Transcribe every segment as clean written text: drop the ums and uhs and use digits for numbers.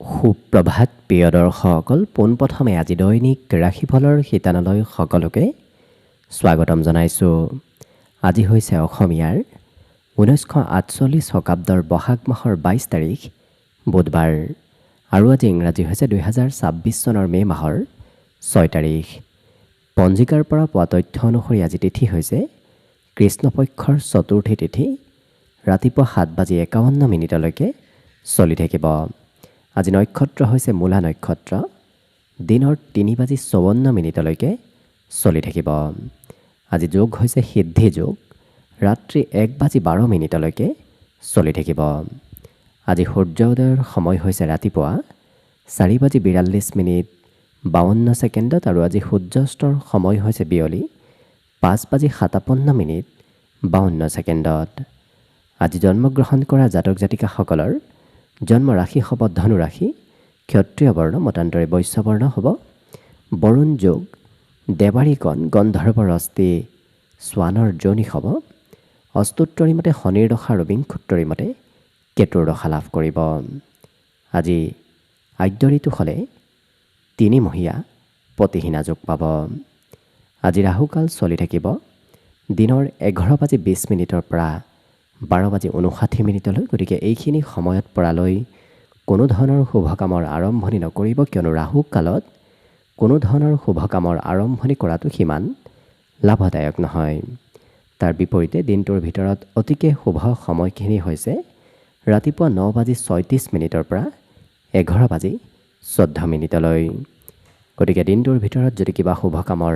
সুপ্ৰভাত প্ৰিয় দৰ্শকসকল, পোনপ্ৰথমে আজি দৈনিক ৰাশিফলৰ শিতানলৈ সকলোকে স্বাগতম জনাইছোঁ। আজি হৈছে অসমীয়াৰ 1948 শকাব্দৰ বহাগ মাহৰ 22 তাৰিখ বুধবাৰ আৰু আজি ইংৰাজী হৈছে 2026 চনৰ মে' মাহৰ 6 তাৰিখ। পঞ্জিকাৰ পৰা পোৱা তথ্য অনুসৰি আজি তিথি হৈছে কৃষ্ণপক্ষৰ চতুৰ্থী তিথি, ৰাতিপুৱা 7:51 চলি থাকিব। আজি নক্ষত্ৰ হৈছে মূলা নক্ষত্ৰ, দিনৰ 3:54 চলি থাকিব। আজি যোগ হৈছে সিদ্ধি যোগ, ৰাত্ৰি 1:12 চলি থাকিব। আজি সূৰ্যোদয়ৰ সময় হৈছে ৰাতিপুৱা 4:42 আৰু আজি সূৰ্যাস্তৰ সময় হৈছে বিয়লি 5:57 আজি জন্মগ্ৰহণ কৰা জাতক জাতিকাসকলৰ জন্ম ৰাশি হ'ব ধনু ৰাশি, ক্ষত্ৰিয় বৰ্ণ মতান্তৰে বৈশ্য বৰ্ণ হ'ব। বৰুণ যোগ, দেৱাৰীগণ গন্ধৰ্বৰ অস্থি শ্বানৰ যোনি হ'ব। অস্তুত্তৰী মতে শনিৰ দশা আৰু বিংশোত্তৰী মতে কেতুৰ দশা লাভ কৰিব। আজি আদ্য ঋতু হ'লে 3 মহীয়া পতিহীনা যোগ পাব। আজি ৰাহুকাল চলি থাকিব দিনৰ 11:20 পৰা 12:59। গতিকে এইখিনি সময়ত পৰালৈ কোনো ধৰণৰ শুভ কামৰ আৰম্ভণি নকৰিব, কিয়নো ৰাহু কালত কোনো ধৰণৰ শুভ কামৰ আৰম্ভণি কৰাটো সিমান লাভদায়ক নহয়। তাৰ বিপৰীতে দিনটোৰ ভিতৰত অতিকে শুভ সময়খিনি হৈছে ৰাতিপুৱা 9:36 পৰা 11:14। গতিকে দিনটোৰ ভিতৰত যদি কিবা শুভ কামৰ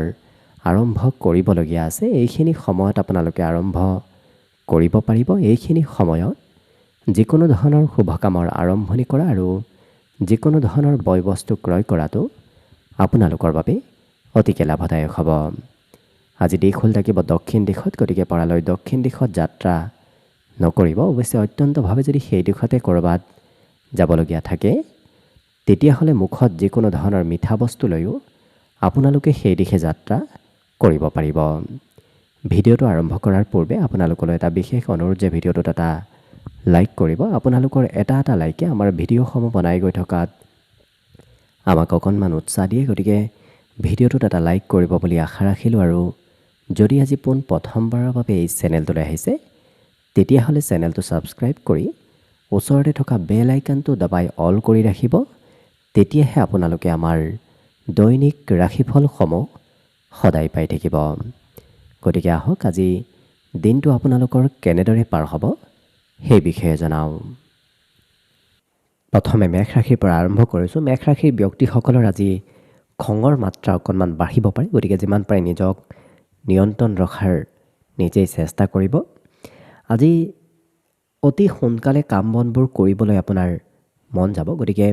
আৰম্ভ কৰিবলগীয়া আছে, এইখিনি সময়ত আপোনালোকে আৰম্ভ কৰিব পাৰিব। এইখিনি সময়ত যিকোনো ধৰণৰ শুভ কামৰ আৰম্ভণি কৰা আৰু যিকোনো ধৰণৰ বয় বস্তু ক্ৰয় কৰাটো আপোনালোকৰ বাবে অতিকে লাভদায়ক হ'ব। আজি দিশ হ'ল থাকিব দক্ষিণ দিশত, গতিকে পৰালৈ দক্ষিণ দিশত যাত্ৰা নকৰিব। অৱশ্যে অত্যন্তভাৱে যদি সেই দিশতে ক'ৰবাত যাবলগীয়া থাকে, তেতিয়াহ'লে মুখত যিকোনো ধৰণৰ মিঠা বস্তু লৈও আপোনালোকে সেই দিশে যাত্ৰা কৰিব পাৰিব। ভিডিঅ'টো আৰম্ভ কৰাৰ পূৰ্বে আপোনালোকলৈ এটা বিশেষ অনুৰোধ যে ভিডিঅ'টোত এটা লাইক কৰিব। আপোনালোকৰ এটা লাইকে আমাৰ ভিডিঅ'সমূহ বনাই গৈ থকাত আমাক অকণমান উৎসাহ দিয়ে। গতিকে ভিডিঅ'টোত এটা লাইক কৰিব বুলি আশা ৰাখিলোঁ। আৰু যদি আজি প্ৰথমবাৰৰ বাবে এই চেনেলটোলৈ আহিছে, তেতিয়াহ'লে চেনেলটো ছাবস্ক্ৰাইব কৰি ওচৰতে থকা বেল আইকনটো দবাই অল কৰি ৰাখিব। তেতিয়াহে আপোনালোকে আমাৰ দৈনিক ৰাশিফলসমূহ সদায় পাই থাকিব। গতিকে আহক আজি দিনটো আপোনালোকৰ কেনেদৰে পাৰ হ'ব সেই বিষয়ে জনাওঁ। প্ৰথমে মেষ ৰাশিৰ পৰা আৰম্ভ কৰিছোঁ। মেষ ৰাশিৰ ব্যক্তিসকলৰ আজি খঙৰ মাত্ৰা অকণমান বাঢ়িব পাৰে, গতিকে যিমান পাৰে নিজক নিয়ন্ত্ৰণ ৰখাৰ নিজেই চেষ্টা কৰিব। আজি অতি সোনকালে কাম বনবোৰ কৰিবলৈ আপোনাৰ মন যাব, গতিকে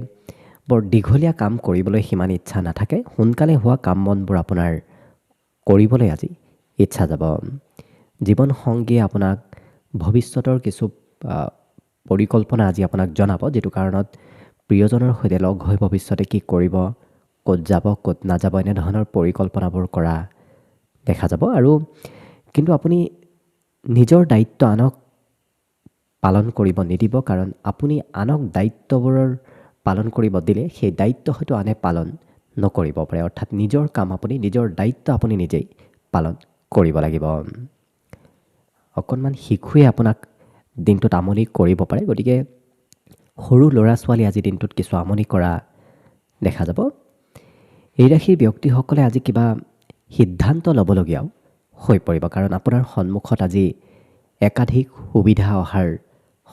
বৰ দীঘলীয়া কাম কৰিবলৈ সিমান ইচ্ছা নাথাকে। সোনকালে হোৱা কাম বনবোৰ আপোনাৰ কৰিবলৈ আজি ইচ্ছা যাব। জীৱনসংগীয়ে আপোনাক ভৱিষ্যতৰ কিছু পৰিকল্পনা আজি আপোনাক জনাব, যিটো কাৰণত প্ৰিয়জনৰ সৈতে লগ হৈ ভৱিষ্যতে কি কৰিব, ক'ত যাব ক'ত নাযাব, এনেধৰণৰ পৰিকল্পনাবোৰ কৰা দেখা যাব। আৰু কিন্তু আপুনি নিজৰ দায়িত্ব আনক পালন কৰিব নিদিব, কাৰণ আপুনি আনক দায়িত্ববোৰৰ পালন কৰিব দিলে সেই দায়িত্ব হয়তো আনে পালন নকৰিব পাৰে। অৰ্থাৎ নিজৰ কাম আপুনি, নিজৰ দায়িত্ব আপুনি নিজেই পালন কৰিব লাগিব। অকণমান শিশুৱে আপোনাক দিনটোত আমনি কৰিব পাৰে, গতিকে সৰু ল'ৰা ছোৱালী আজি দিনটোত কিছু আমনি কৰা দেখা যাব। এই ৰাশিৰ ব্যক্তিসকলে আজি কিবা সিদ্ধান্ত ল'বলগীয়াও হৈ পৰিব, কাৰণ আপোনাৰ সন্মুখত আজি একাধিক সুবিধা অহাৰ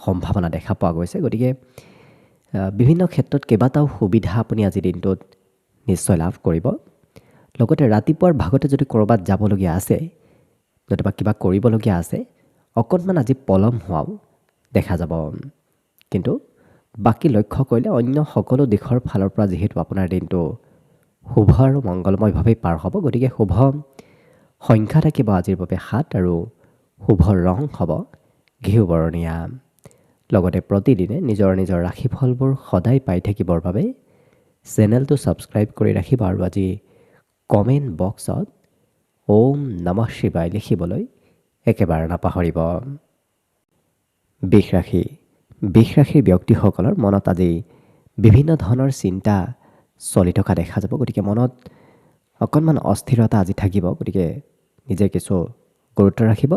সম্ভাৱনা দেখা পোৱা গৈছে। গতিকে বিভিন্ন ক্ষেত্ৰত কেইবাটাও সুবিধা আপুনি আজি দিনটোত নিশ্চয় লাভ কৰিব। লগতে ৰাতিপুৱাৰ ভাগতে যদি ক'ৰবাত যাবলগীয়া আছে, নতুবা কিবা কৰিবলগীয়া আছে, অকণমান আজি পলম হোৱাও দেখা যাব। কিন্তু বাকী লক্ষ্য কৰিলে অন্য সকলো দিশৰ ফালৰ পৰা যিহেতু আপোনাৰ দিনটো শুভ আৰু মংগলময়ভাৱেই পাৰ হ'ব, গতিকে শুভ সংখ্যা থাকিব আজিৰ বাবে 7 আৰু শুভ ৰং হ'ব ঘিউ বৰণীয়া। লগতে প্ৰতিদিনে নিজৰ নিজৰ ৰাশিফলবোৰ সদায় পাই থাকিবৰ বাবে চেনেলটো ছাবস্ক্ৰাইব কৰি ৰাখিব। আৰু আজি কমেণ্ট বক্সত ওম নমঃ শিৱায় লিখিবলৈ একেবাৰে নাপাহৰিব। বৃষ ৰাশিৰ ব্যক্তিসকলৰ মনত আজি বিভিন্ন ধৰণৰ চিন্তা চলি থকা দেখা যাব। গতিকে মনত অকণমান অস্থিৰতা আজি থাকিব। গতিকে নিজে কিছু গুৰুত্ব ৰাখিব।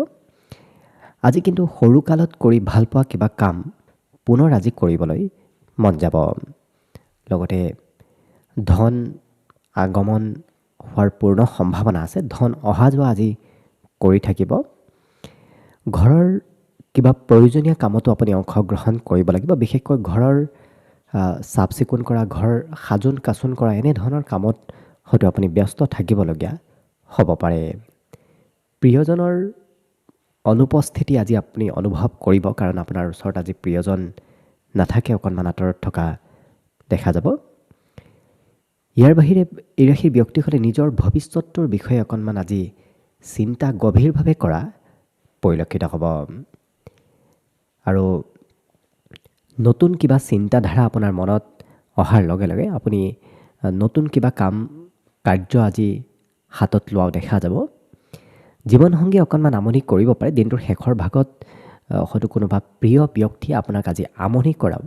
আজি কিন্তু সৰুকালত কৰি ভাল পোৱা কিবা কাম পুনৰ আজি কৰিবলৈ মন যাব। লগতে ধন আগমন হোৱাৰ পূৰ্ণ সম্ভাৱনা আছে। ধন অহা যোৱা আজি কৰি থাকিব। ঘৰৰ কিবা প্ৰয়োজনীয় কামতো আপুনি অংশগ্ৰহণ কৰিব লাগিব। বিশেষকৈ ঘৰৰ চাফ চিকুণ কৰা, ঘৰ সাজোন কাচোন কৰা এনেধৰণৰ কামত হয়তো আপুনি ব্যস্ত থাকিবলগীয়া হ'ব পাৰে। প্ৰিয়জনৰ অনুপস্থিতি আজি আপুনি অনুভৱ কৰিব, কাৰণ আপোনাৰ ওচৰত আজি প্ৰিয়জন নাথাকে, অকণমান আঁতৰত থকা দেখা যাব। ইয়াৰ বাহিৰে এই ৰাশিৰ ব্যক্তিসকলে নিজৰ ভৱিষ্যতটোৰ বিষয়ে অকণমান আজি চিন্তা গভীৰভাৱে কৰা পৰিলক্ষিত হ'ব। আৰু নতুন কিবা চিন্তাধাৰা আপোনাৰ মনত অহাৰ লগে লগে আপুনি নতুন কিবা কাম কাৰ্য আজি হাতত লোৱাও দেখা যাব। জীৱনসংগী অকণমান আমনি কৰিব পাৰে। দিনটোৰ শেষৰ ভাগত হয়তো কোনোবা প্ৰিয় ব্যক্তিয়ে আপোনাক আজি আমনি কৰাও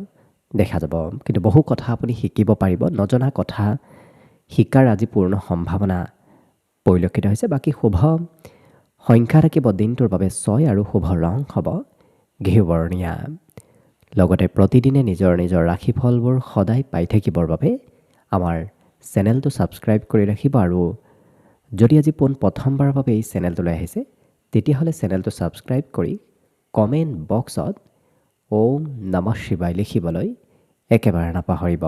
দেখা যাব। কিন্তু বহু কথা আপুনি শিকিব পাৰিব। নজনা কথা শিকাৰ আজি পূৰ্ণ সম্ভাৱনা পৰিলক্ষিত হৈছে। বাকী শুভ সংখ্যা থাকিব দিনটোৰ বাবে 6 আৰু শুভ ৰং হ'ব ঘিউবৰণীয়া। লগতে প্ৰতিদিনে নিজৰ নিজৰ ৰাশিফলবোৰ সদায় পাই থাকিবৰ বাবে আমাৰ চেনেলটো ছাবস্ক্ৰাইব কৰি ৰাখিব। আৰু যদি আজি প্ৰথমবাৰৰ বাবে এই চেনেলটোলৈ আহিছে, তেতিয়াহ'লে চেনেলটো ছাবস্ক্ৰাইব কৰি কমেণ্ট বক্সত ওম নমঃ শিৱায় লিখিবলৈ একেবাৰে নাপাহৰিব।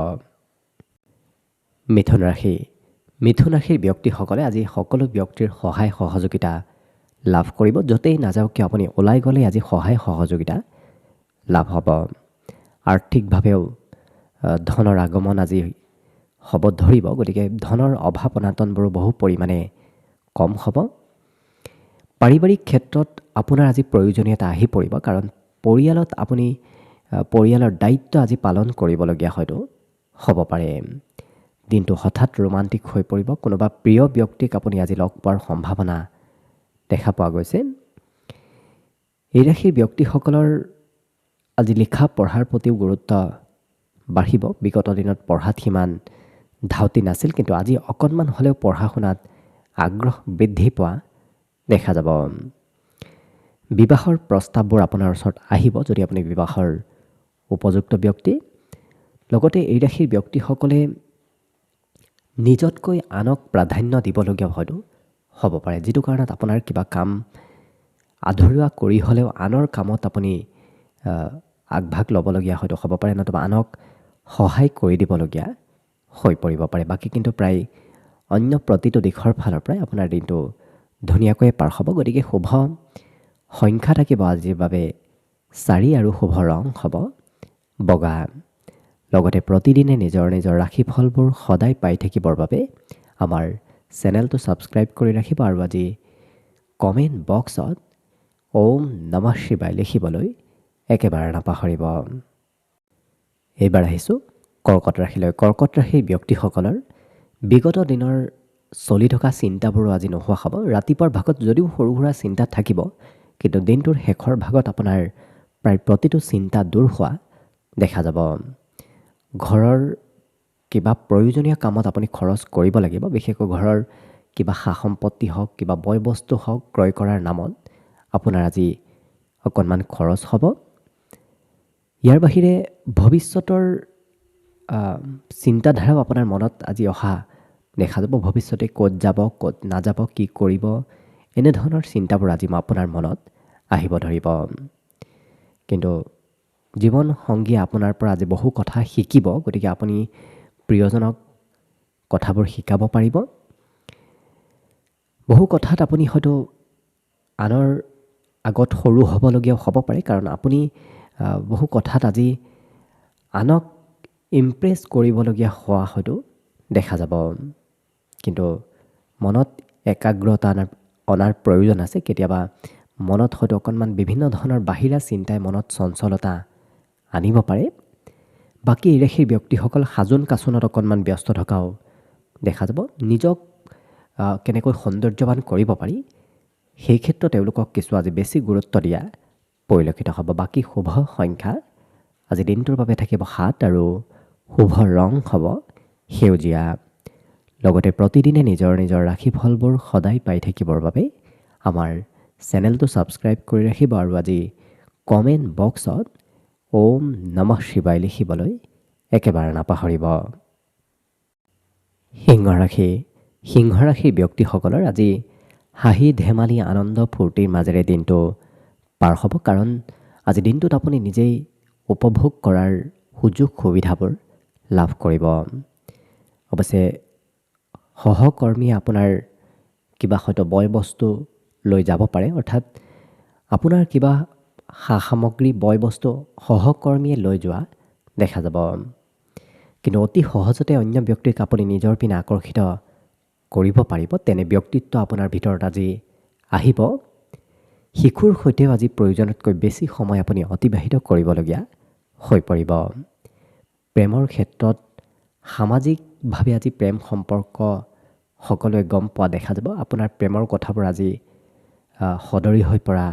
মিথুন ৰাশি। মিথুন ৰাশিৰ ব্যক্তিসকলে আজি সকলো ব্যক্তিৰ সহায় সহযোগিতা লাভ কৰিব। য'তেই নাযাওক কিয় আপুনি ওলাই গ'লে আজি সহায় সহযোগিতা লাভ হ'ব। আৰ্থিকভাৱেও ধনৰ আগমন আজি হ'ব ধৰিব। গতিকে ধনৰ অভাৱ অনাটনবোৰো বহু পৰিমাণে কম হ'ব। পাৰিবাৰিক ক্ষেত্ৰত আপোনাৰ আজি প্ৰয়োজনীয়তা আহি পৰিব, কাৰণ পৰিয়ালত আপুনি পৰিয়ালৰ দায়িত্ব আজি পালন কৰিবলগীয়া হয়তো হ'ব পাৰে। দিনটো হঠাৎ ৰোমান্টিক হৈ পৰিব। কোনোবা প্ৰিয় ব্যক্তিক আপুনি আজি লগ পোৱাৰ সম্ভাৱনা দেখা পোৱা গৈছে। এই ৰাশিৰ ব্যক্তিসকলৰ আজি লিখা পঢ়াৰ প্ৰতিও গুৰুত্ব বাঢ়িব। বিগত দিনত পঢ়াত সিমান ধাউতি নাছিল, কিন্তু আজি অকণমান হ'লেও পঢ়া শুনাত আগ্ৰহ বৃদ্ধি পোৱা দেখা যাব। বিবাহৰ প্ৰস্তাৱবোৰ আপোনাৰ ওচৰত আহিব যদি আপুনি বিবাহৰ উপযুক্ত ব্যক্তি। লগতে এই ৰাশিৰ ব্যক্তিসকলে নিজতকৈ আনক প্ৰাধান্য দিবলগীয়া হয়তো হ'ব পাৰে, যিটো কাৰণত আপোনাৰ কিবা কাম আধৰুৱা কৰি হ'লেও আনৰ কামত আপুনি আগভাগ ল'বলগীয়া হয়তো হ'ব পাৰে, নতুবা আনক সহায় কৰি দিবলগীয়া হৈ পৰিব পাৰে। বাকী কিন্তু প্ৰায় অন্য প্ৰতিটো দিশৰ ফালৰ পৰাই আপোনাৰ দিনটো ধুনীয়াকৈ পাৰ হ'ব। গতিকে শুভ সংখ্যা থাকিব আজিৰ বাবে 4 আৰু শুভ ৰং হ'ব বগা। লগতে প্ৰতিদিনে নিজৰ নিজৰ ৰাশিফলবোৰ সদায় পাই থাকিবৰ বাবে আমাৰ চেনেলটো ছাবস্ক্ৰাইব কৰি ৰাখিব। আৰু আজি কমেণ্ট বক্সত ওম নমঃ শিৱায় লিখিবলৈ একেবাৰে নাপাহৰিব। এইবাৰ আহিছোঁ কৰ্কট ৰাশিলৈ। কৰ্কট ৰাশিৰ ব্যক্তিসকলৰ বিগত দিনৰ চলি থকা চিন্তাবোৰো আজি নোহোৱা হ'ব। ৰাতিপুৱাৰ ভাগত যদিও সৰু সুৰা চিন্তা থাকিব, কিন্তু দিনটোৰ শেষৰ ভাগত আপোনাৰ প্ৰায় প্ৰতিটো চিন্তা দূৰ হোৱা দেখা যাব। ঘৰৰ কিবা প্ৰয়োজনীয় কামত আপুনি খৰচ কৰিব লাগিব। বিশেষকৈ ঘৰৰ কিবা সা সম্পত্তি হওক, কিবা বয় বস্তু হওক ক্ৰয় কৰাৰ নামত আপোনাৰ আজি অকণমান খৰচ হ'ব। ইয়াৰ বাহিৰে ভৱিষ্যতৰ চিন্তাধাৰাও আপোনাৰ মনত আজি অহা দেখা যাব। ভৱিষ্যতে ক'ত যাব, ক'ত নাযাব, কি কৰিব, এনেধৰণৰ চিন্তাবোৰ আজি আপোনাৰ মনত আহিব ধৰিব। কিন্তু জীৱন সংগীয়ে আপোনাৰ পৰা আজি বহু কথা শিকিব। গতিকে আপুনি প্ৰিয়জনক কথাবোৰ শিকাব পাৰিব। বহু কথাত আপুনি হয়তো আনৰ আগত সৰু হ'বলগীয়াও হ'ব পাৰে, কাৰণ আপুনি বহু কথাত আজি আনক ইমপ্ৰেছ কৰিবলগীয়া হোৱা হয়তো দেখা যাব। কিন্তু মনত একাগ্ৰতা অনাৰ প্ৰয়োজন আছে। কেতিয়াবা মনত হয়তো অকণমান বিভিন্ন ধৰণৰ বাহিৰা চিন্তাই মনত চঞ্চলতা আনিব পাৰে। বাকী এই ৰাশিৰ ব্যক্তিসকল সাজোন কাচোনত অকণমান ব্যস্ত থকাও দেখা যাব। নিজক কেনেকৈ সৌন্দৰ্যৱান কৰিব পাৰি সেই ক্ষেত্ৰত তেওঁলোকক কিছু আজি বেছি গুৰুত্ব দিয়া পৰিলক্ষিত হ'ব। বাকী শুভ সংখ্যা আজি দিনটোৰ বাবে থাকিব 7 আৰু শুভ ৰং হ'ব সেউজীয়া। লগতে প্ৰতিদিনে নিজৰ নিজৰ ৰাশিফলবোৰ সদায় পাই থাকিবৰ বাবে আমাৰ চেনেলটো ছাবস্ক্ৰাইব কৰি ৰাখিব আৰু আজি কমেণ্ট বক্সত ওম নমঃ শিৱায় লিখিবলৈ একেবাৰে নাপাহৰিব। সিংহ ৰাশিৰ ব্যক্তিসকলৰ আজি হাঁহি ধেমালি আনন্দ ফূৰ্তিৰ মাজেৰে দিনটো পাৰ হ'ব, কাৰণ আজি দিনটোত আপুনি নিজেই উপভোগ কৰাৰ সুযোগ সুবিধাবোৰ লাভ কৰিব। অৱশ্যে সহকৰ্মীয়ে আপোনাৰ কিবা হয়তো বয় বস্তু লৈ যাব পাৰে, অৰ্থাৎ আপোনাৰ কিবা সা সামগ্ৰী বয় বস্তু সহকৰ্মীয়ে লৈ যোৱা দেখা যাব। কিন্তু অতি সহজতে অন্য ব্যক্তিক আপুনি নিজৰ পিনে আকৰ্ষিত কৰিব পাৰিব, তেনে ব্যক্তিত্ব আপোনাৰ ভিতৰত আজি আহিব। শিশুৰ সৈতেও আজি প্ৰয়োজনতকৈ বেছি সময় আপুনি অতিবাহিত কৰিবলগীয়া হৈ পৰিব। প্ৰেমৰ ক্ষেত্ৰত সামাজিকভাৱে আজি প্ৰেম সম্পৰ্ক সকলোৱে গম পোৱা দেখা যাব। আপোনাৰ প্ৰেমৰ কথাবোৰ আজি সদৰী হৈ পৰা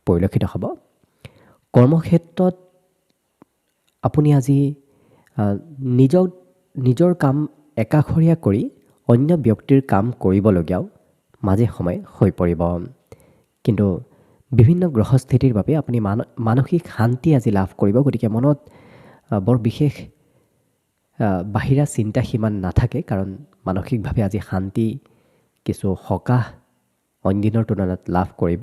পৰিলক্ষিত হ'ব। কৰ্মক্ষেত্ৰত আপুনি আজি নিজৰ কাম একাষৰীয়া কৰি অন্য ব্যক্তিৰ কাম কৰিবলগীয়াও মাজে সময়ে হৈ পৰিব। কিন্তু বিভিন্ন গ্ৰহস্থিতিৰ বাবে আপুনি মানসিক শান্তি আজি লাভ কৰিব। গতিকে মনত বৰ বিশেষ বাহিৰা চিন্তা সিমান নাথাকে, কাৰণ মানসিকভাৱে আজি শান্তি কিছু সকাহ অন্য দিনৰ তুলনাত লাভ কৰিব।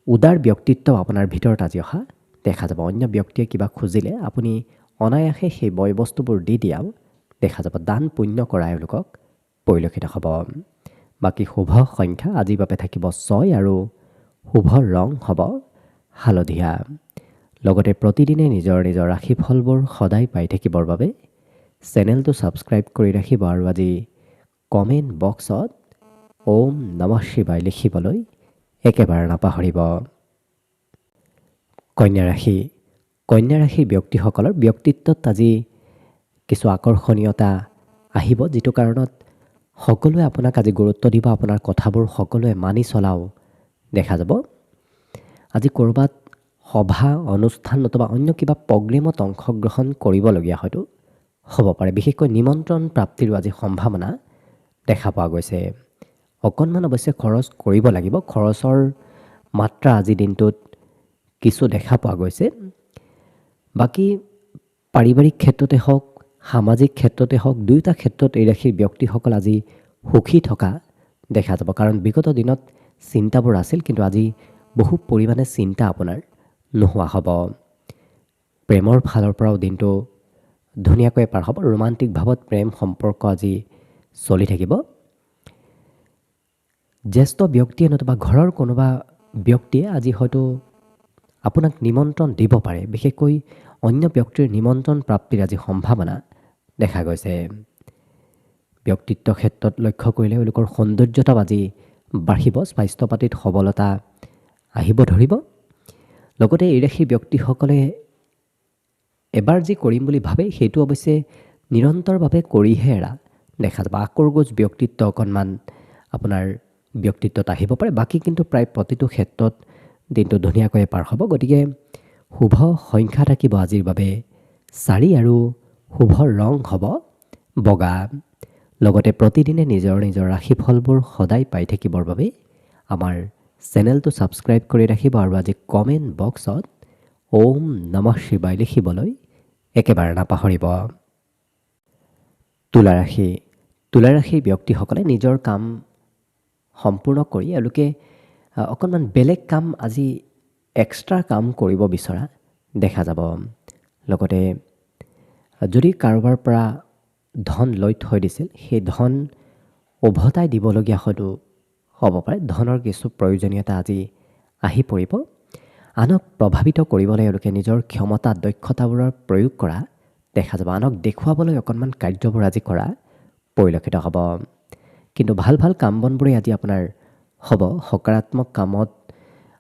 উদাৰ ব্যক্তিত্ব আপোনাৰ ভিতৰত আজি অহা দেখা যাব। অন্য ব্যক্তিয়ে কিবা খুজিলে আপুনি অনায়াসে সেই বয় বস্তুবোৰ দি দিয়াও দেখা যাব। দান পুণ্য কৰা এওঁলোকক পৰিলক্ষিত হ'ব। বাকী শুভ সংখ্যা আজিৰ বাবে থাকিব 6 আৰু শুভ ৰং হ'ব হালধীয়া। লগতে প্ৰতিদিনে নিজৰ নিজৰ ৰাশিফলবোৰ সদায় পাই থাকিবৰ বাবে চেনেলটো ছাবস্ক্ৰাইব কৰি ৰাখিব আৰু আজি কমেণ্ট বক্সত ওম নমঃ শিৱায় লিখিবলৈ একেবাৰে নাপাহৰিব। কন্যা ৰাশিৰ ব্যক্তিসকলৰ ব্যক্তিত্বত আজি কিছু আকৰ্ষণীয়তা আহিব, যিটো কাৰণত সকলোৱে আপোনাক আজি গুৰুত্ব দিব, আপোনাৰ কথাবোৰ সকলোৱে মানি চলাও দেখা যাব। আজি ক'ৰবাত সভা অনুষ্ঠান নতুবা অন্য কিবা প্ৰগ্ৰেমত অংশগ্ৰহণ কৰিবলগীয়া হয়তো হ'ব পাৰে। বিশেষকৈ নিমন্ত্ৰণ প্ৰাপ্তিৰো আজি সম্ভাৱনা দেখা পোৱা গৈছে। অকণমান অৱশ্যে খৰচ কৰিব লাগিব। খৰচৰ মাত্ৰা আজি দিনটোত কিছু দেখা পোৱা গৈছে। বাকী পাৰিবাৰিক ক্ষেত্ৰতে হওক, সামাজিক ক্ষেত্ৰতে হওক, দুয়োটা ক্ষেত্ৰত এই ৰাশিৰ ব্যক্তিসকল আজি সুখী থকা দেখা যাব। কাৰণ বিগত দিনত চিন্তাবোৰ আছিল, কিন্তু আজি বহু পৰিমাণে চিন্তা আপোনাৰ নোহোৱা হ'ব। প্ৰেমৰ ফালৰ পৰাও দিনটো ধুনীয়াকৈ পাৰ হ'ব। ৰোমান্টিক ভাৱত প্ৰেম সম্পৰ্ক আজি চলি থাকিব। জ্যেষ্ঠ ব্যক্তিয়ে নতুবা ঘৰৰ কোনোবা ব্যক্তিয়ে আজি হয়তো আপোনাক নিমন্ত্ৰণ দিব পাৰে। বিশেষকৈ অন্য ব্যক্তিৰ নিমন্ত্ৰণ প্ৰাপ্তিৰ আজি সম্ভাৱনা দেখা গৈছে। ব্যক্তিত্ব ক্ষেত্ৰত লক্ষ্য কৰিলে এওঁলোকৰ সৌন্দৰ্যতাও আজি বাঢ়িব। স্বাস্থ্য পাতিত সবলতা আহিব ধৰিব। লগতে এই ৰাশিৰ ব্যক্তিসকলে এবাৰ যি কৰিম বুলি ভাবে সেইটো অৱশ্যে নিৰন্তৰভাৱে কৰিহে এৰা দেখা যাব। আকৰগোজ ব্যক্তিত্ব অকণমান আপোনাৰ ব্যক্তিত্বত আহিব পাৰে। বাকী কিন্তু প্ৰায় প্ৰতিটো ক্ষেত্ৰত দিনটো ধুনীয়াকৈ পাৰ হ'ব। গতিকে শুভ সংখ্যা থাকিব আজিৰ বাবে 4 আৰু শুভ ৰং হ'ব বগা। লগতে প্ৰতিদিনে নিজৰ নিজৰ ৰাশিফলবোৰ সদায় পাই থাকিবৰ বাবে আমাৰ চেনেলটো ছাবস্ক্ৰাইব কৰি ৰাখিব আৰু আজি কমেণ্ট বক্সত ওম নমঃ শিৱায় লিখিবলৈ একেবাৰে নাপাহৰিব। তুলা ৰাশিৰ ব্যক্তিসকলে নিজৰ কাম সম্পূৰ্ণ কৰি এওঁলোকে অকণমান বেলেগ কাম আজি এক্সট্ৰা কাম কৰিব বিচৰা দেখা যাব। লগতে যদি কাৰোবাৰ পৰা ধন লৈ থৈ দিছিল, সেই ধন উভতাই দিবলগীয়া হয়তো হ'ব পাৰে। ধনৰ কিছু প্ৰয়োজনীয়তা আজি আহি পৰিব। আনক প্ৰভাৱিত কৰিবলৈ এওঁলোকে নিজৰ ক্ষমতা দক্ষতাবোৰৰ প্ৰয়োগ কৰা দেখা যাব। আনক দেখুৱাবলৈ অকণমান কাৰ্যবোৰ আজি কৰা পৰিলক্ষিত হ'ব। কিন্তু ভাল কাম বনবোৰে আজি আপোনাৰ হ'ব। সকাৰাত্মক কামত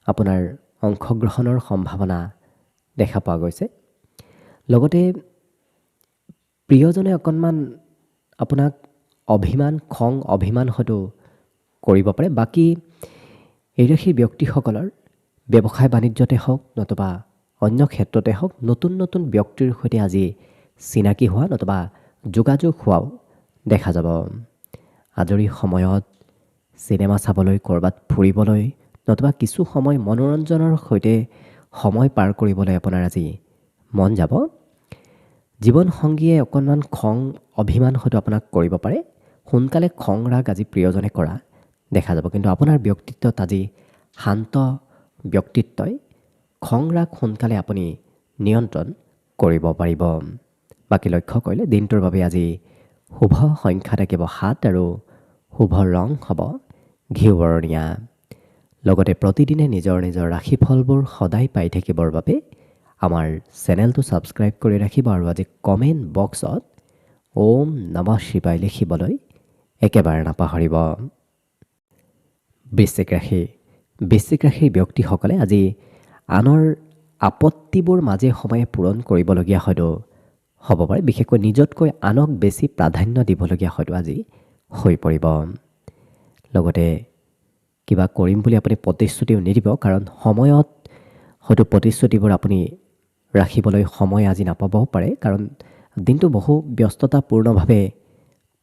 আপোনাৰ অংশগ্ৰহণৰ সম্ভাৱনা দেখা পোৱা গৈছে। লগতে প্ৰিয়জনে অকণমান আপোনাক খং অভিমান হয়তো কৰিব পাৰে। বাকী এই ৰাশিৰ ব্যক্তিসকলৰ ব্যৱসায় বাণিজ্যতে হওক নতুবা অন্য ক্ষেত্ৰতে হওক নতুন ব্যক্তিৰ সৈতে আজি চিনাকি হোৱা নতুবা যোগাযোগ হোৱাও দেখা যাব। আজৰি সময়ত চিনেমা চাবলৈ, ক'ৰবাত ফুৰিবলৈ নতুবা কিছু সময় মনোৰঞ্জনৰ সৈতে সময় পাৰ কৰিবলৈ আপোনাৰ আজি মন যাব। জীৱনসংগীয়ে অকণমান খং অভিমান হয়তো আপোনাক কৰিব পাৰে। সোনকালে খং ৰাগ আজি প্ৰিয়জনে কৰা দেখা যাব, কিন্তু আপোনাৰ ব্যক্তিত্বত আজি শান্ত ব্যক্তিত্বই খং ৰাগ সোনকালে আপুনি নিয়ন্ত্ৰণ কৰিব পাৰিব। বাকী লক্ষ্য কৰিলে দিনটোৰ বাবে আজি শুভ সংখ্যা থাকিব 7 আৰু শুভ ৰং হ'ব ঘিউ বৰণীয়া। লগতে প্ৰতিদিনে নিজৰ নিজৰ ৰাশিফলবোৰ সদায় পাই থাকিবৰ বাবে আমাৰ চেনেলটো ছাবস্ক্ৰাইব কৰি ৰাখিব আৰু আজি কমেণ্ট বক্সত ওম নমঃ শিৱায় লিখিবলৈ একেবাৰে নাপাহৰিব। বৃশ্চিক ৰাশি। বৃশ্চিক ৰাশিৰ ব্যক্তিসকলে আজি আনৰ আপত্তিবোৰ মাজে সময়ে পূৰণ কৰিবলগীয়া হয়তো হ'ব পাৰে। বিশেষকৈ নিজতকৈ আনক বেছি প্ৰাধান্য দিবলগীয়া হয়তো আজি হৈ পৰিব। লগতে কিবা কৰিম বুলি আপুনি প্ৰতিশ্ৰুতিও নিদিব, কাৰণ সময়ত হয়তো প্ৰতিশ্ৰুতিবোৰ আপুনি ৰাখিবলৈ সময় আজি নাপাবও পাৰে, কাৰণ দিনটো বহু ব্যস্ততাপূৰ্ণভাৱে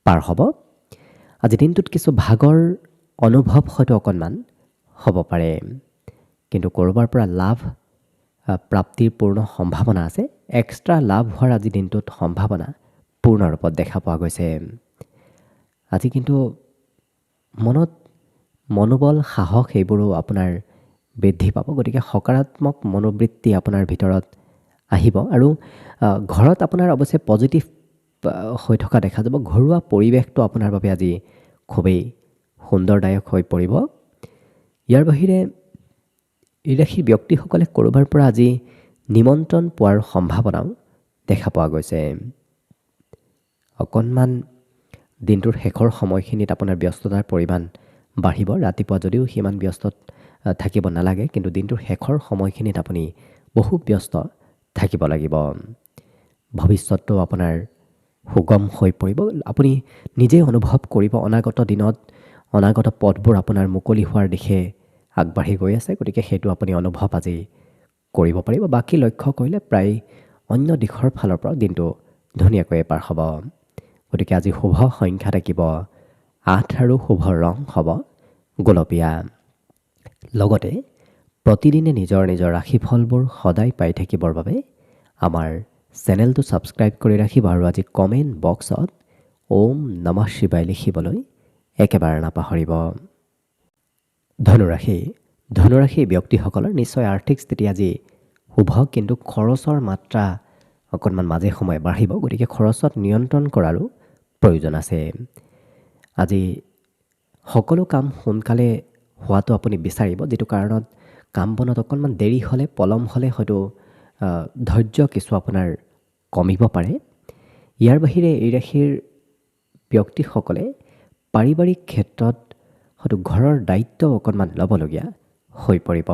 পাৰ হ'ব। আজি দিনটোত কিছু ভাগৰ অনুভৱ হয়তো অকণমান হ'ব পাৰে, কিন্তু ক'ৰবাৰ পৰা লাভ প্ৰাপ্তিৰ পূৰ্ণ সম্ভাৱনা আছে। এক্সট্ৰা লাভ হোৱাৰ আজি দিনটোত সম্ভাৱনা পূৰ্ণ ৰূপত দেখা পোৱা গৈছে। আজি কিন্তু মনত মনোবল, সাহস এইবোৰো আপোনাৰ বৃদ্ধি পাব। গতিকে সকাৰাত্মক মনোবৃত্তি আপোনাৰ ভিতৰত আহিব আৰু ঘৰত আপোনাৰ অৱশ্যে পজিটিভ হৈ থকা দেখা যাব। ঘৰুৱা পৰিৱেশটো আপোনাৰ বাবে আজি খুবেই সুন্দৰদায়ক হৈ পৰিব। ইয়াৰ বাহিৰে এই ৰাশিৰ ব্যক্তিসকলে ক'ৰবাৰ পৰা আজি নিমন্ত্ৰণ পোৱাৰ সম্ভাৱনাও দেখা পোৱা গৈছে। অকণমান দিনটোৰ শেষৰ সময়খিনিত আপোনাৰ ব্যস্ততাৰ পৰিমাণ বাঢ়িব। ৰাতিপুৱা যদিও সিমান ব্যস্ত থাকিব নালাগে, কিন্তু দিনটোৰ শেষৰ সময়খিনিত আপুনি বহু ব্যস্ত থাকিব লাগিব। ভৱিষ্যতটো আপোনাৰ সুগম হৈ পৰিব। আপুনি নিজেই অনুভৱ কৰিব অনাগত দিনত অনাগত পথবোৰ আপোনাৰ মুকলি হোৱাৰ দিশে আগবাঢ়ি গৈ আছে। গতিকে সেইটো আপুনি অনুভৱ আজি কৰিব পাৰিব। বাকী লক্ষ্য কৰিলে প্ৰায় অন্য দিশৰ ফালৰ পৰা দিনটো ধুনীয়াকৈ পাৰ হ'ব। গতিকে আজি শুভ সংখ্যা থাকিব 8 আৰু শুভ ৰং হ'ব গোলপীয়া। লগতে প্ৰতিদিনে নিজৰ নিজৰ ৰাশিফলবোৰ সদায় পাই থাকিবৰ বাবে আমাৰ চেনেলটো ছাবস্ক্ৰাইব কৰি ৰাখিব আৰু আজি কমেণ্ট বক্সত ওম নমঃ শিৱায় লিখিবলৈ একেবাৰে নাপাহৰিব। ধনুৰাশি। ধনুৰাশিৰ ব্যক্তিসকলৰ নিশ্চয় আৰ্থিক স্থিতি আজি শুভ, কিন্তু খৰচৰ মাত্ৰা অকণমান মাজে সময়ে বাঢ়িব। গতিকে খৰচত নিয়ন্ত্ৰণ কৰাৰো প্ৰয়োজন আছে। আজি সকলো কাম সোনকালে হোৱাটো আপুনি বিচাৰিব, যিটো কাৰণত কাম বনত অকণমান দেৰি হ'লে, পলম হ'লে হয়তো ধৈৰ্য কিছু আপোনাৰ কমিব পাৰে। ইয়াৰ বাহিৰে এই ৰাশিৰ ব্যক্তিসকলে পাৰিবাৰিক ক্ষেত্ৰত হয়তো ঘৰৰ দায়িত্ব অকণমান ল'বলগীয়া হৈ পৰিব।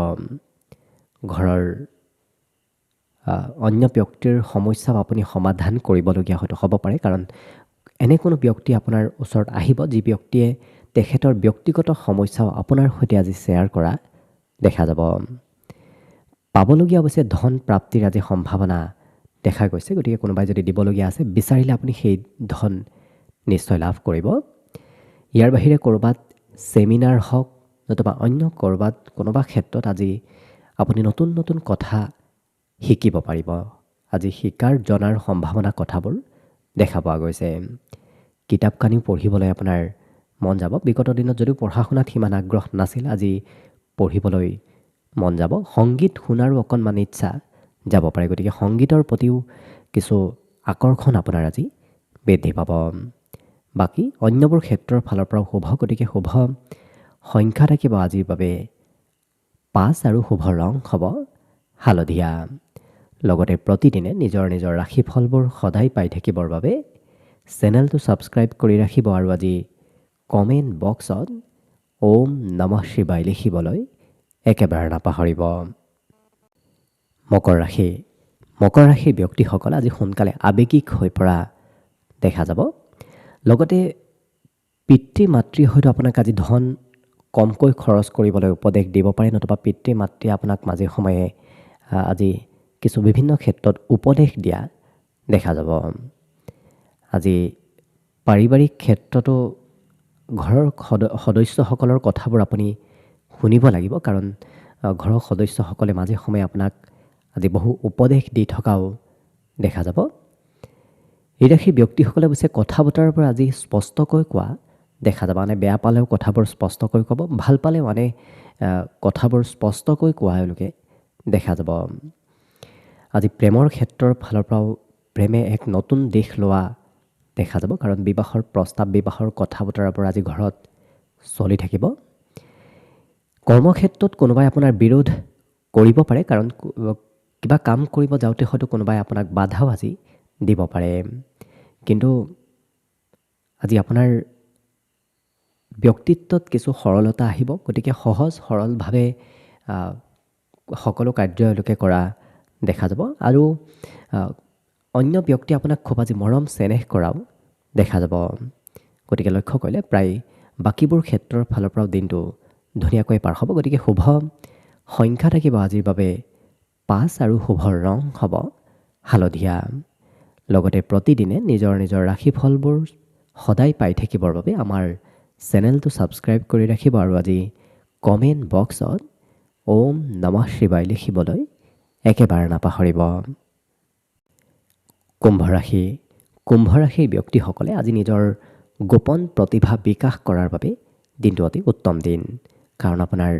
ঘৰৰ অন্য ব্যক্তিৰ সমস্যাও আপুনি সমাধান কৰিবলগীয়া হয়তো হ'ব পাৰে, কাৰণ এনে কোনো ব্যক্তি আপোনাৰ ওচৰত আহিব যি ব্যক্তিয়ে তেখেতৰ ব্যক্তিগত সমস্যাও আপোনাৰ সৈতে আজি শ্বেয়াৰ কৰা দেখা যাব। পাবলগীয়া অৱশ্যে ধন প্ৰাপ্তিৰ আজি সম্ভাৱনা দেখা গৈছে। গতিকে কোনোবাই যদি দিবলগীয়া আছে, বিচাৰিলে আপুনি সেই ধন নিশ্চয় লাভ কৰিব। ইয়াৰ বাহিৰে ক'ৰবাত ছেমিনাৰ হওক নতুবা অন্য ক'ৰবাত কোনোবা ক্ষেত্ৰত আজি আপুনি নতুন নতুন কথা শিকিব পাৰিব। আজি শিকাৰ জনাৰ সম্ভাৱনা কথাবোৰ দেখা পোৱা গৈছে। কিতাপ কানিও পঢ়িবলৈ আপোনাৰ মন যাব। বিগত দিনত যদিও পঢ়া শুনাত সিমান আগ্ৰহ নাছিল, আজি পঢ়িবলৈ মন যাব। সংগীত শুনাৰো অকণমান ইচ্ছা যাব পাৰে। গতিকে সংগীতৰ প্ৰতিও কিছু আকৰ্ষণ আপোনাৰ আজি বৃদ্ধি পাব। বাকী অন্যবোৰ ক্ষেত্ৰৰ ফালৰ পৰাও শুভ। গতিকে শুভ সংখ্যা থাকিব আজিৰ বাবে 5 আৰু শুভ ৰং হ'ব হালধীয়া। লগতে প্ৰতিদিনে নিজৰ নিজৰ ৰাশিফলবোৰ সদায় পাই থাকিবৰ বাবে চেনেলটো ছাবস্ক্ৰাইব কৰি ৰাখিব আৰু আজি কমেণ্ট বক্সত ওম নমঃ শিৱায় লিখিবলৈ একেবাৰে নাপাহৰিব। মকৰ ৰাশি। মকৰ ৰাশিৰ ব্যক্তিসকল আজি সোনকালে আৱেগিক হৈ পৰা দেখা যাব। লগতে পিতৃ মাতৃ হয়তো আপোনাক আজি ধন কমকৈ খৰচ কৰিবলৈ উপদেশ দিব পাৰে, নতুবা পিতৃ মাতৃয়ে আপোনাক মাজে সময়ে আজি কিছু বিভিন্ন ক্ষেত্ৰত উপদেশ দিয়া দেখা যাব। আজি পাৰিবাৰিক ক্ষেত্ৰতো ঘৰৰ সদস্যসকলৰ কথাবোৰ আপুনি শুনিব লাগিব, কাৰণ ঘৰৰ সদস্যসকলে মাজে সময়ে আপোনাক আজি বহু উপদেশ দি থকাও দেখা যাব। এই ৰাশিৰ ব্যক্তিসকলে অৱশ্যে কথা বতৰাৰ পৰা আজি স্পষ্টকৈ কোৱা দেখা যাব। মানে বেয়া পালেও কথাবোৰ স্পষ্টকৈ ক'ব, ভাল পালেও মানে কথাবোৰ স্পষ্টকৈ কোৱা এওঁলোকে দেখা যাব। আজি প্ৰেমৰ ক্ষেত্ৰৰ ফালৰ পৰাও প্ৰেমে এক নতুন দিশ লোৱা দেখা যাব, কাৰণ বিবাহৰ প্ৰস্তাৱ, বিবাহৰ কথা বতৰাৰ পৰা আজি ঘৰত চলি থাকিব। কৰ্মক্ষেত্ৰত কোনোবাই আপোনাৰ বিৰোধ কৰিব পাৰে, কাৰণ কিবা কাম কৰিব যাওঁতে হয়তো কোনোবাই আপোনাক বাধাও আজি দিব পাৰে। কিন্তু আজি আপোনাৰ ব্যক্তিত্বত কিছু সৰলতা আহিব, গতিকে সহজ সৰলভাৱে সকলো কাৰ্য এওঁলোকে কৰা দেখা যাব। আৰু অন্য ব্যক্তি আপোনাক খুব আজি মৰম চেনেহ কৰাও দেখা যাব। গতিকে লক্ষ্য কৰিলে প্ৰায় বাকীবোৰ ক্ষেত্ৰৰ ফালৰ পৰাও দিনটো ধুনীয়াকৈ পাৰ হ'ব। গতিকে শুভ সংখ্যা থাকিব আজিৰ বাবে 5 আৰু শুভ ৰং হ'ব হালধীয়া। লগতে প্ৰতিদিনে নিজৰ নিজৰ ৰাশিফলবোৰ সদায় পাই থাকিবৰ বাবে আমাৰ চেনেলটো ছাবস্ক্ৰাইব কৰি ৰাখিব আৰু আজি কমেণ্ট বক্সত ওম নমঃ শিৱায় লিখিবলৈ একেবাৰে নাপাহৰিব। কুম্ভ ৰাশি। কুম্ভ ৰাশিৰ ব্যক্তিসকলে আজি নিজৰ গোপন প্ৰতিভা বিকাশ কৰাৰ বাবে দিনটো অতি উত্তম দিন, কাৰণ আপোনাৰ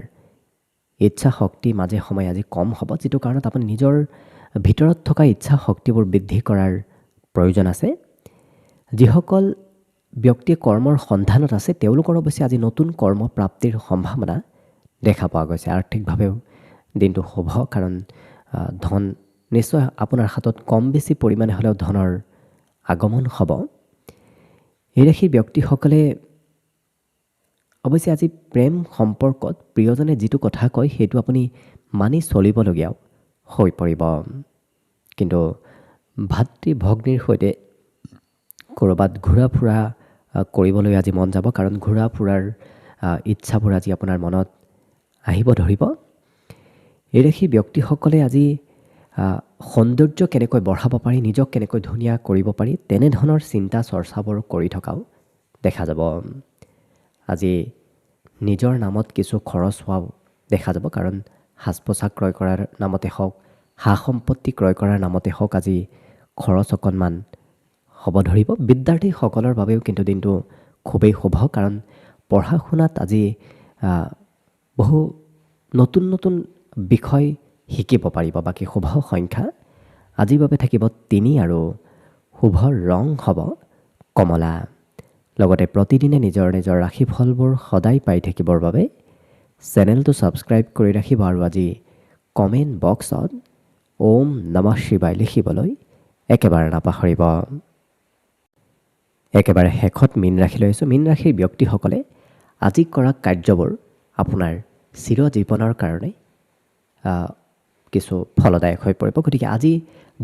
ইচ্ছা শক্তি মাজে সময়ে আজি কম হ'ব, যিটো কাৰণত আপুনি নিজৰ ভিতৰত থকা ইচ্ছা শক্তিবোৰ বৃদ্ধি কৰাৰ প্ৰয়োজন আছে। যিসকল ব্যক্তিয়ে কৰ্মৰ সন্ধানত আছে তেওঁলোকৰ অৱশ্যে আজি নতুন কৰ্ম প্ৰাপ্তিৰ সম্ভাৱনা দেখা পোৱা গৈছে। আৰ্থিকভাৱেও দিনটো শুভ, কাৰণ ধন নিশ্চয় আপোনাৰ হাতত কম বেছি পৰিমাণে হ'লেও ধনৰ আগমন হ'ব। এই ৰাশিৰ ব্যক্তিসকলে অৱশ্যে আজি প্ৰেম সম্পৰ্কত প্ৰিয়জনে যিটো কথা কয় সেইটো আপুনি মানি চলিবলগীয়াও হৈ পৰিব। কিন্তু ভাতৃ ভগ্নীৰ সৈতে ক'ৰবাত ঘূৰা ফুৰা কৰিবলৈ আজি মন যাব, কাৰণ ঘূৰা ফুৰাৰ ইচ্ছাবোৰ আজি আপোনাৰ মনত আহিব ধৰিব। এই ৰাশিৰ ব্যক্তিসকলে আজি সৌন্দৰ্য কেনেকৈ বঢ়াব পাৰি, নিজক কেনেকৈ ধুনীয়া কৰিব পাৰি, তেনেধৰণৰ চিন্তা চৰ্চাবোৰ কৰি থকাও দেখা যাব। আজি নিজৰ নামত কিছু খৰচ হোৱাও দেখা যাব, কাৰণ সাজ পোছাক ক্ৰয় কৰাৰ নামতে হওক, সা সম্পত্তি ক্ৰয় কৰাৰ নামতে হওক, আজি খৰচ অকণমান হ'ব ধৰিব। বিদ্যাৰ্থীসকলৰ বাবেও কিন্তু দিনটো খুবেই শুভ, কাৰণ পঢ়া শুনাত আজি বহু নতুন নতুন বিষয় শিকিব পাৰিব। বাকী শুভ সংখ্যা আজিৰ বাবে থাকিব 3 আৰু শুভ ৰং হ'ব কমলা। লগতে প্ৰতিদিনে নিজৰ নিজৰ ৰাশিফলবোৰ সদায় পাই থাকিবৰ বাবে চেনেলটো ছাবস্ক্ৰাইব কৰি ৰাখিব আৰু আজি কমেণ্ট বক্সত ওম নমঃ শিৱায় লিখিবলৈ একেবাৰে নাপাহৰিব। একেবাৰে শেষত মীন ৰাশি লৈছোঁ। মীন ৰাশিৰ ব্যক্তিসকলে আজি কৰা কাৰ্যবোৰ আপোনাৰ চিৰজীৱনৰ কাৰণে কিছু ফলদায়ক হৈ পৰিব। গতিকে আজি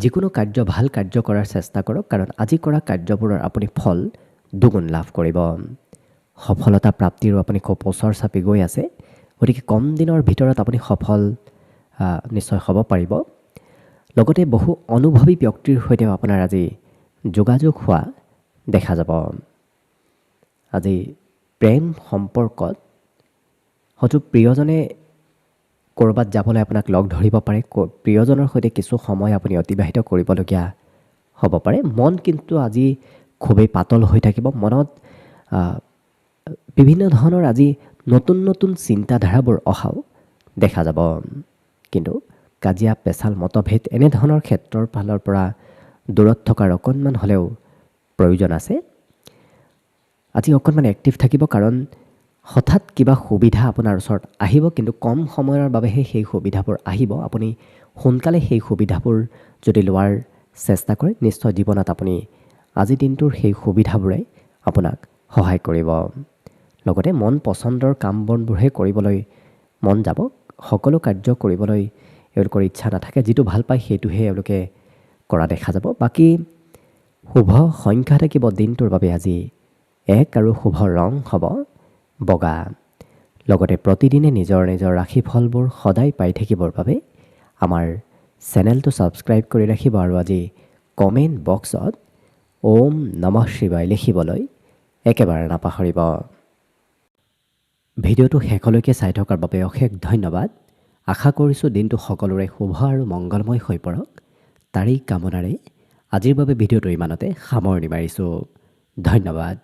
যিকোনো কাৰ্য, ভাল কাৰ্য কৰাৰ চেষ্টা কৰক, কাৰণ আজি কৰা কাৰ্যবোৰৰ আপুনি ফল দুগুণ লাভ কৰিব। সফলতা প্ৰাপ্তিৰো আপুনি খুব ওচৰ চাপি গৈ আছে, গতিকে কম দিনৰ ভিতৰত আপুনি সফল নিশ্চয় হ'ব পাৰিব। লগতে বহু অনুভৱী ব্যক্তিৰ সৈতেও আপোনাৰ আজি যোগাযোগ হোৱা দেখা যাব। আজি প্ৰেম সম্পৰ্কত হয়তো প্ৰিয়জনে ক'ৰবাত যাবলৈ আপোনাক লগ ধৰিব পাৰে, প্ৰিয়জনৰ সৈতে কিছু সময় আপুনি অতিবাহিত কৰিবলগীয়া হ'ব পাৰে। মন কিন্তু আজি খুবেই পাতল হৈ থাকিব। মনত বিভিন্ন ধৰণৰ আজি নতুন নতুন চিন্তাধাৰাবোৰ অহাও দেখা যাব। কিন্তু কাজিয়া পেচাল মতভেদ এনেধৰণৰ ক্ষেত্ৰৰ ফালৰ পৰা দূৰত থকাৰ অকণমান হ'লেও প্ৰয়োজন আছে। আজি অকণমান এক্টিভ থাকিব, কাৰণ হঠাৎ কিবা সুবিধা আপোনাৰ ওচৰত আহিব, কিন্তু কম সময়ৰ বাবেহে সেই সুবিধাবোৰ আহিব। আপুনি সোনকালে সেই সুবিধাবোৰ যদি লোৱাৰ চেষ্টা কৰে, নিশ্চয় জীৱনত আপুনি আজিৰ দিনটোৰ সেই সুবিধাবোৰে আপোনাক সহায় কৰিব। লগতে মন পচন্দৰ কাম বনবোৰহে কৰিবলৈ মন যাব। সকলো কাৰ্য কৰিবলৈ এওঁলোকৰ ইচ্ছা নাথাকে, যিটো ভাল পায় সেইটোহে এওঁলোকে কৰা দেখা যাব। বাকী শুভ সংখ্যা থাকিব দিনটোৰ বাবে আজি 1 আৰু শুভ ৰং হ'ব বগা। লগতে প্ৰতিদিনে নিজৰ নিজৰ ৰাশিফলবোৰ সদায় পাই থাকিবৰ বাবে আমাৰ চেনেলটো ছাবস্ক্ৰাইব কৰি ৰাখিব আৰু আজি কমেণ্ট বক্সত ওম নমঃ শিৱায় লিখিবলৈ একেবাৰে নাপাহৰিব। ভিডিঅ'টো শেষলৈকে চাই থকাৰ বাবে অশেষ ধন্যবাদ। আশা কৰিছোঁ দিনটো সকলোৰে শুভ আৰু মংগলময় হৈ পৰক। তাৰেই কামনাৰে আজিৰ বাবে ভিডিঅ'টো ইমানতে সামৰণি মাৰিছোঁ। ধন্যবাদ।